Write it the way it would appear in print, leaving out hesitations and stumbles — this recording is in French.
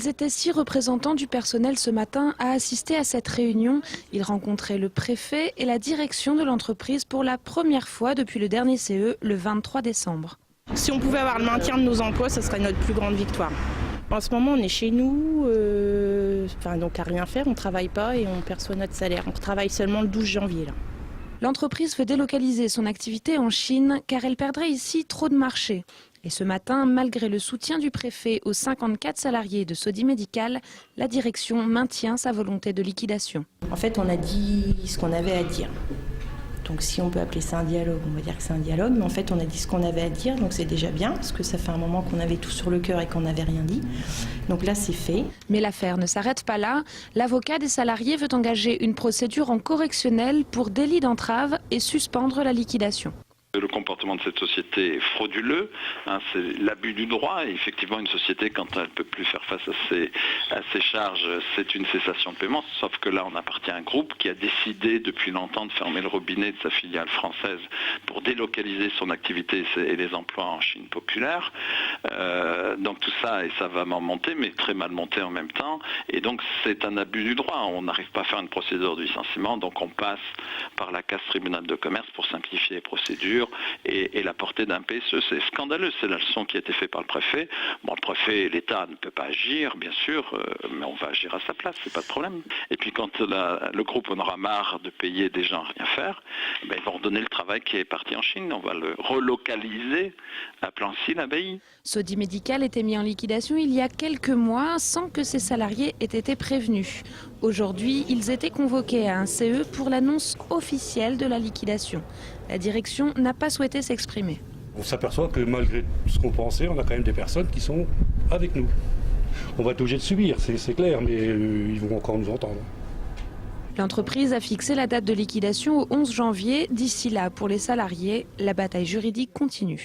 Ils étaient 6 représentants du personnel ce matin à assister à cette réunion. Ils rencontraient le préfet et la direction de l'entreprise pour la première fois depuis le dernier CE, le 23 décembre. Si on pouvait avoir le maintien de nos emplois, ce serait notre plus grande victoire. En ce moment, on est chez nous, donc à rien faire, on ne travaille pas et on perçoit notre salaire. On travaille seulement le 12 janvier. Là. L'entreprise veut délocaliser son activité en Chine car elle perdrait ici trop de marché. Et ce matin, malgré le soutien du préfet aux 54 salariés de Sodi Médical, la direction maintient sa volonté de liquidation. En fait, on a dit ce qu'on avait à dire. Donc si on peut appeler ça un dialogue, on va dire que c'est un dialogue. Mais en fait, on a dit ce qu'on avait à dire, donc c'est déjà bien, parce que ça fait un moment qu'on avait tout sur le cœur et qu'on n'avait rien dit. Donc là, c'est fait. Mais l'affaire ne s'arrête pas là. L'avocat des salariés veut engager une procédure en correctionnel pour délit d'entrave et suspendre la liquidation. Le comportement de cette société est frauduleux, c'est l'abus du droit et effectivement une société quand elle ne peut plus faire face à ses charges, c'est une cessation de paiement, sauf que là on appartient à un groupe qui a décidé depuis longtemps de fermer le robinet de sa filiale française pour délocaliser son activité et les emplois en Chine populaire. Donc tout ça, et ça va monter, mais très mal monter en même temps, et donc c'est un abus du droit, on n'arrive pas à faire une procédure de licenciement, donc on passe par la casse tribunal de commerce pour simplifier les procédures. Et la portée d'un PSE, c'est scandaleux, c'est la leçon qui a été faite par le préfet. Bon, le préfet et l'État ne peuvent pas agir, bien sûr, mais on va agir à sa place, c'est pas de problème. Et puis quand le groupe en aura marre de payer des gens à rien faire, ils vont redonner le travail qui est parti en Chine, on va le relocaliser à Plancy-l'Abbaye. Sodi Médical était mis en liquidation il y a quelques mois sans que ses salariés aient été prévenus. Aujourd'hui, ils étaient convoqués à un CE pour l'annonce officielle de la liquidation. La direction n'a pas souhaité s'exprimer. On s'aperçoit que malgré ce qu'on pensait, on a quand même des personnes qui sont avec nous. On va être obligé de subir, c'est clair, mais ils vont encore nous entendre. L'entreprise a fixé la date de liquidation au 11 janvier. D'ici là, pour les salariés, la bataille juridique continue.